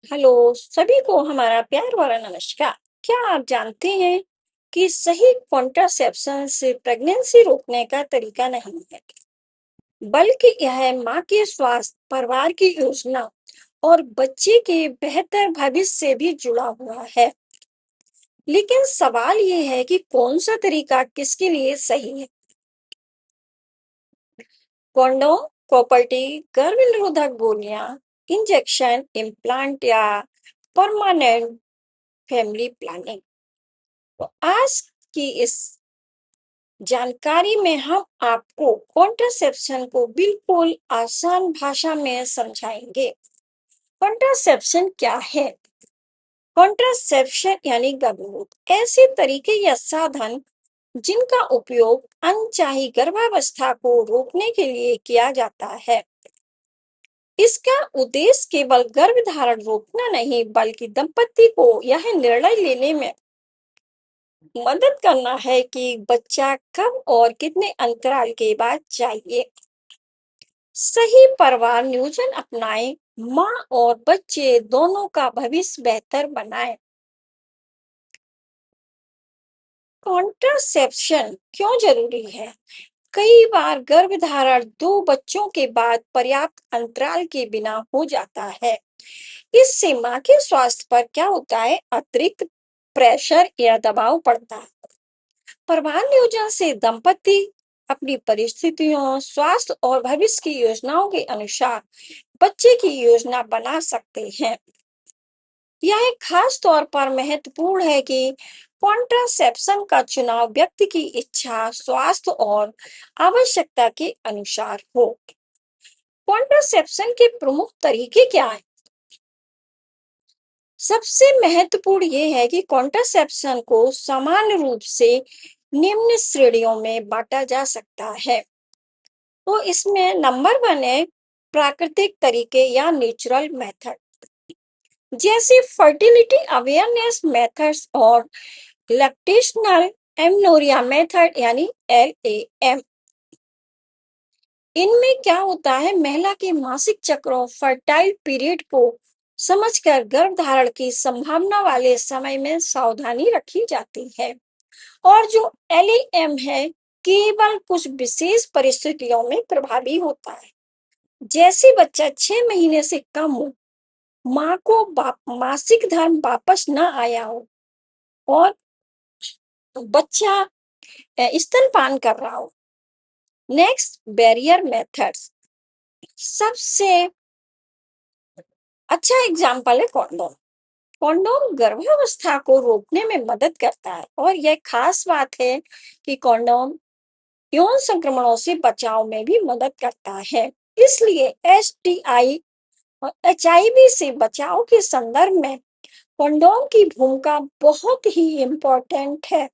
Hello सभी को हमारा प्यार भरा नमस्कार। क्या आप जानते हैं कि सही कॉन्ट्रासेप्शन से प्रेगनेंसी रोकने का तरीका नहीं है, बल्कि यह माँ के स्वास्थ्य, परिवार की योजना और बच्चे के बेहतर भविष्य से भी जुड़ा हुआ है। लेकिन सवाल ये है कि कौन सा तरीका किसके लिए सही है। कॉन्डोम, प्रॉपर्टी, गर्भ निरोधक गोलियां, इंजेक्शन, इम्प्लांट या परमानेंट फैमिली प्लानिंग। तो आज की इस जानकारी में हम आपको कॉन्ट्रासेप्शन को बिल्कुल आसान भाषा में समझाएंगे। कॉन्ट्रासेप्शन क्या है? कॉन्ट्रासेप्शन यानी गर्भनिरोध ऐसे तरीके या साधन जिनका उपयोग अनचाही गर्भावस्था को रोकने के लिए किया जाता है। इसका उद्देश्य केवल गर्भधारण रोकना नहीं, बल्कि दंपति को यह निर्णय लेने में मदद करना है कि बच्चा कब और कितने अंतराल के बाद चाहिए। सही परिवार नियोजन अपनाएं, माँ और बच्चे दोनों का भविष्य बेहतर बनाएं। कॉन्ट्रासेप्शन क्यों जरूरी है? कई बार गर्भधारण दो बच्चों के बाद पर्याप्त अंतराल के बिना हो जाता है। इससे माँ के स्वास्थ्य पर क्या होता है? अतिरिक्त प्रेशर या दबाव पड़ता है। परिवार नियोजन से दंपति अपनी परिस्थितियों, स्वास्थ्य और भविष्य की योजनाओं के अनुसार बच्चे की योजना बना सकते हैं। यह खास तौर पर महत्वपूर्ण है कि कॉन्ट्रासेप्शन का चुनाव व्यक्ति की इच्छा, स्वास्थ्य और आवश्यकता के अनुसार हो। कॉन्ट्रासेप्शन के प्रमुख तरीके क्या हैं? सबसे महत्वपूर्ण ये है कि कॉन्ट्रासेप्शन को सामान्य रूप से निम्न श्रेणियों में बांटा जा सकता है। तो इसमें नंबर 1 है प्राकृतिक तरीके या नेचुरल मेथड, जैसे फर्टिलिटी अवेयरनेस मेथड्स और लैक्टेशनल एमनोरिया मेथड यानी LAM। इनमें क्या होता है? महिला के मासिक चक्रों, फर्टाइल पीरियड को समझकर गर्भधारण की संभावना वाले समय में सावधानी रखी जाती है। और जो LAM है, केवल कुछ विशेष परिस्थितियों में प्रभावी होता है, जैसे बच्चा 6 महीने से कम हो, माँ को मासिक धर्म वापस न आया हो और बच्चा स्तनपान कर रहा हो। Next, barrier methods. सबसे अच्छा एग्जाम्पल है कॉन्डोम। कॉन्डोम गर्भावस्था को रोकने में मदद करता है, और यह खास बात है कि कॉन्डोम यौन संक्रमणों से बचाव में भी मदद करता है। इसलिए STI और HIV से बचाव के संदर्भ में कंडोम की भूमिका बहुत ही इम्पोर्टेंट है।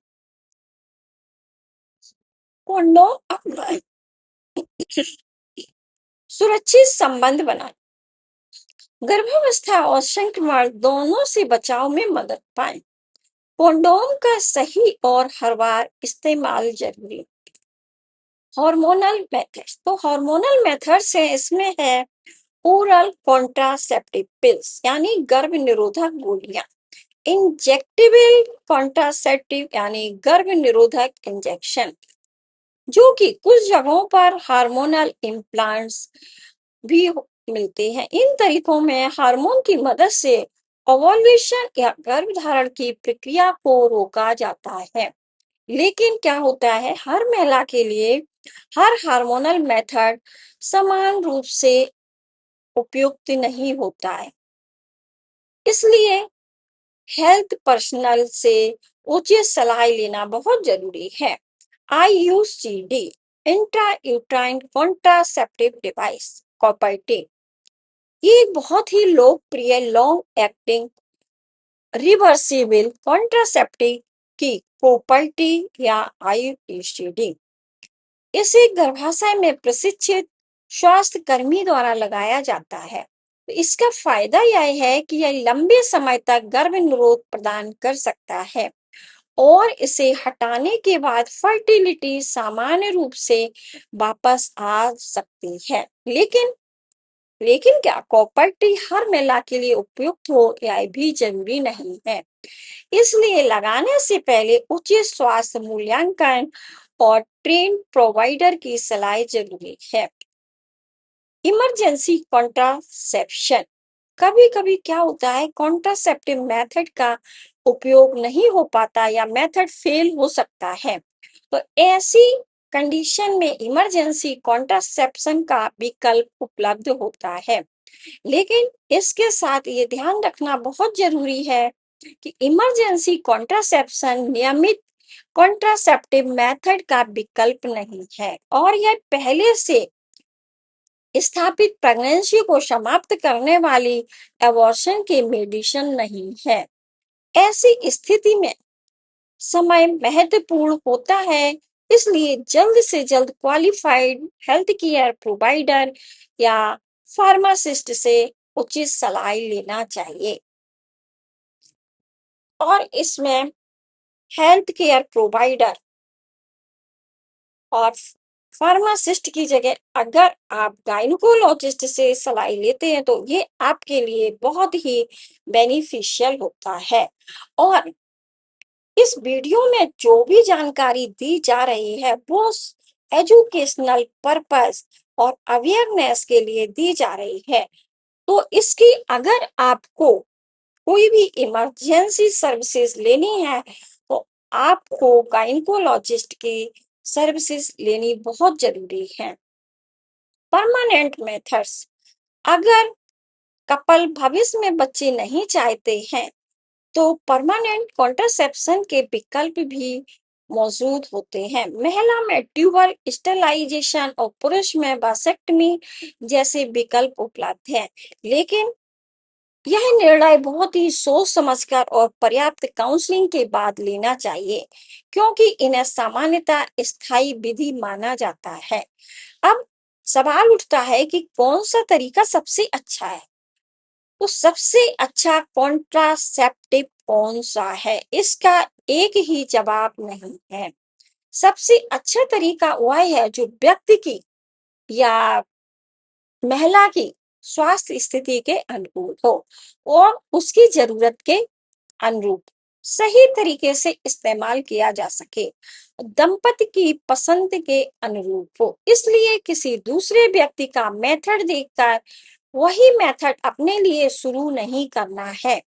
कंडोम अपनाएं, सुरक्षित संबंध बनाएं, गर्भावस्था और संक्रमण दोनों से बचाव में मदद पाएं। कंडोम का सही और हर बार इस्तेमाल जरूरी। हार्मोनल मेथड्स, तो हार्मोनल मेथड्स है, इसमें है ओरल कॉन्ट्रासेप्टिव पिल्स यानी गर्भ निरोधक गोलियां, इंजेक्टेबल कॉन्ट्रासेप्टिव यानी गर्भ निरोधक इंजेक्शन, जो कि कुछ जगहों पर हार्मोनल इम्प्लांट्स भी मिलते हैं। इन तरीकों में हार्मोन की मदद से ओवुलेशन या गर्भधारण की प्रक्रिया को रोका जाता है। लेकिन क्या होता है, हर महिला के लिए हर हार्मोनल मेथड समान रूप से उपयुक्त नहीं होता है। इसलिए हेल्थ पर्सनल से उचित सलाह लेना बहुत जरूरी है। IUCD, intrauterine contraceptive device, copper T, ये एक बहुत ही लोकप्रिय लॉन्ग एक्टिंग रिवर्सिबल कॉन्ट्रासेप्टिव की कॉपर्टी या IUCD। इसे गर्भाशय में प्रशिक्षित स्वास्थ्य कर्मी द्वारा लगाया जाता है। तो इसका फायदा यह है कि यह लंबे समय तक गर्भ निरोध प्रदान कर सकता है, और इसे हटाने के बाद फर्टिलिटी सामान्य रूप से वापस आ सकती है। लेकिन लेकिन क्या कॉपर्टी हर महिला के लिए उपयुक्त हो यह भी जरूरी नहीं है। इसलिए लगाने से पहले उचित स्वास्थ्य मूल्यांकन और ट्रेन प्रोवाइडर की सलाह जरूरी है। इमरजेंसी कॉन्ट्रासेप्शन, कभी कभी क्या होता है कॉन्ट्रासेप्टिव मेथड का उपयोग नहीं हो पाता या मेथड फेल हो सकता है। तो ऐसी कंडीशन में इमरजेंसी कॉन्ट्रासेप्शन का विकल्प उपलब्ध होता है। लेकिन इसके साथ ये ध्यान रखना बहुत जरूरी है कि इमरजेंसी कॉन्ट्रासेप्शन नियमित कॉन्ट्रासेप्टिव मेथड का विकल्प नहीं है और यह पहले से स्थापित प्रेगनेंसी को समाप्त करने वाली एबॉर्शन की मेडिसिन नहीं है। ऐसी स्थिति में समय महत्वपूर्ण होता है, इसलिए जल्द से जल्द क्वालिफाइड हेल्थ केयर प्रोवाइडर या फार्मासिस्ट से उचित सलाह लेना चाहिए। और इसमें हेल्थ केयर प्रोवाइडर और फार्मासिस्ट की जगह अगर आप गायनिकोलॉजिस्ट से सलाह लेते हैं तो ये आपके लिए बहुत ही बेनिफिशियल होता है। और इस वीडियो में जो भी जानकारी दी जा रही है वो एजुकेशनल पर्पस और अवेयरनेस के लिए दी जा रही है। तो इसकी अगर आपको कोई भी इमरजेंसी सर्विसेज लेनी है तो आपको गायनिकोलॉजिस्ट की सर्विसेज लेनी बहुत जरूरी है। परमानेंट मेथड्स, अगर कपल भविष्य में बच्चे नहीं चाहते हैं तो परमानेंट कॉन्ट्रासेप्शन के विकल्प भी मौजूद होते हैं। महिला में ट्यूबल स्टेलाइजेशन और पुरुष में वासेक्टमी जैसे विकल्प उपलब्ध हैं। लेकिन यह निर्णय बहुत ही सोच समझकर और पर्याप्त काउंसलिंग के बाद लेना चाहिए, क्योंकि इन्हें सामान्यतः स्थायी विधि माना जाता है। अब सवाल उठता है कि कौन सा तरीका सबसे अच्छा है। तो सबसे अच्छा कॉन्ट्रासेप्टिव कौन सा है, इसका एक ही जवाब नहीं है। सबसे अच्छा तरीका वह है जो व्यक्ति की या महिला की स्वास्थ्य स्थिति के अनुकूल हो और उसकी जरूरत के अनुरूप सही तरीके से इस्तेमाल किया जा सके, दंपति की पसंद के अनुरूप हो। इसलिए किसी दूसरे व्यक्ति का मेथड देखकर वही मेथड अपने लिए शुरू नहीं करना है।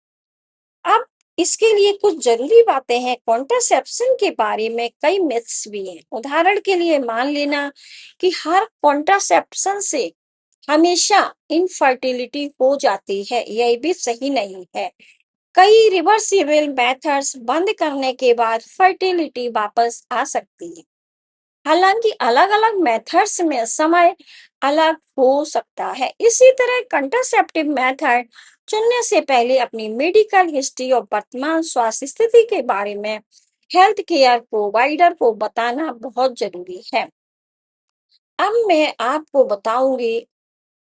अब इसके लिए कुछ जरूरी बातें हैं। कॉन्ट्रासेप्शन के बारे में कई मिथ्स भी हैं। उदाहरण के लिए मान लेना कि हर कॉन्ट्रासेप्शन से हमेशा इनफर्टिलिटी हो जाती है, यह भी सही नहीं है। कई रिवर्सिबल मेथड्स बंद करने के बाद फर्टिलिटी वापस आ सकती है। हालांकि अलग अलग मेथड्स में समय अलग हो सकता है। इसी तरह कंट्रासेप्टिव मेथड चुनने से पहले अपनी मेडिकल हिस्ट्री और वर्तमान स्वास्थ्य स्थिति के बारे में हेल्थ केयर प्रोवाइडर को बताना बहुत जरूरी है। अब मैं आपको बताऊंगी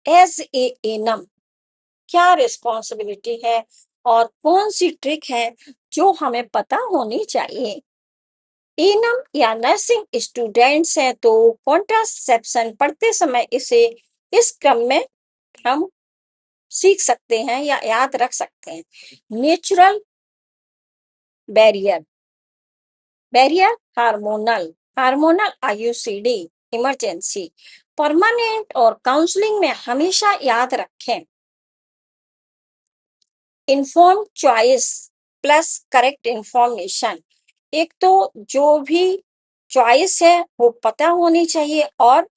एज ए एनम क्या रिस्पॉन्सिबिलिटी है और कौन सी ट्रिक है जो हमें पता होनी चाहिए। एनम या नर्सिंग स्टूडेंट्स हैं तो कॉन्ट्रासेप्शन पढ़ते समय इसे इस क्रम में हम सीख सकते हैं या याद रख सकते हैं। Natural barrier, barrier hormonal, hormonal IUCD, emergency, permanent और काउंसलिंग में हमेशा याद रखें। Inform choice plus correct information, एक तो जो भी चॉइस है वो पता होनी चाहिए और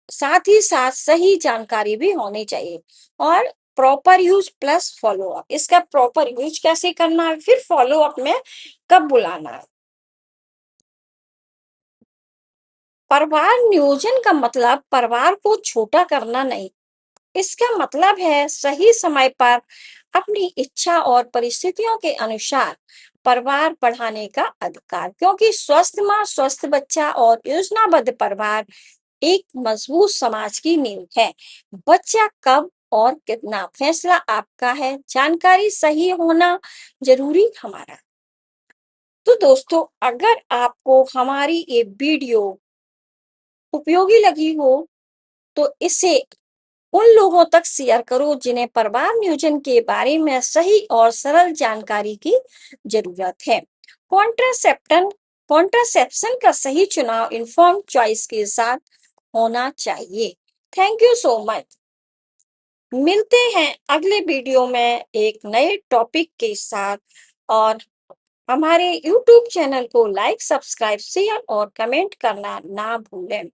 साथ ही साथ सही जानकारी भी होनी चाहिए। और proper use plus follow up, इसका प्रॉपर यूज कैसे करना है, फिर फॉलो अप में कब बुलाना है। परिवार नियोजन का मतलब परिवार को छोटा करना नहीं, इसका मतलब है सही समय पर अपनी इच्छा और परिस्थितियों के अनुसार परिवार बढ़ाने का अधिकार, क्योंकि स्वस्थ माँ स्वस्थ बच्चा और योजनाबद्ध परिवार एक मजबूत समाज की नींव है। बच्चा कब और कितना फैसला आपका है, जानकारी सही होना जरूरी हमारा। तो दोस्तों अगर आपको हमारी ये वीडियो उपयोगी लगी हो तो इसे उन लोगों तक शेयर करो जिन्हें परिवार नियोजन के बारे में सही और सरल जानकारी की जरूरत है। कॉन्ट्रासेप्शन कॉन्ट्रासेप्शन का सही चुनाव इन्फॉर्म्ड चॉइस के साथ होना चाहिए। Thank you so much. मिलते हैं अगले वीडियो में एक नए टॉपिक के साथ। और हमारे YouTube चैनल को लाइक, सब्सक्राइब, शेयर और कमेंट करना ना भूलें।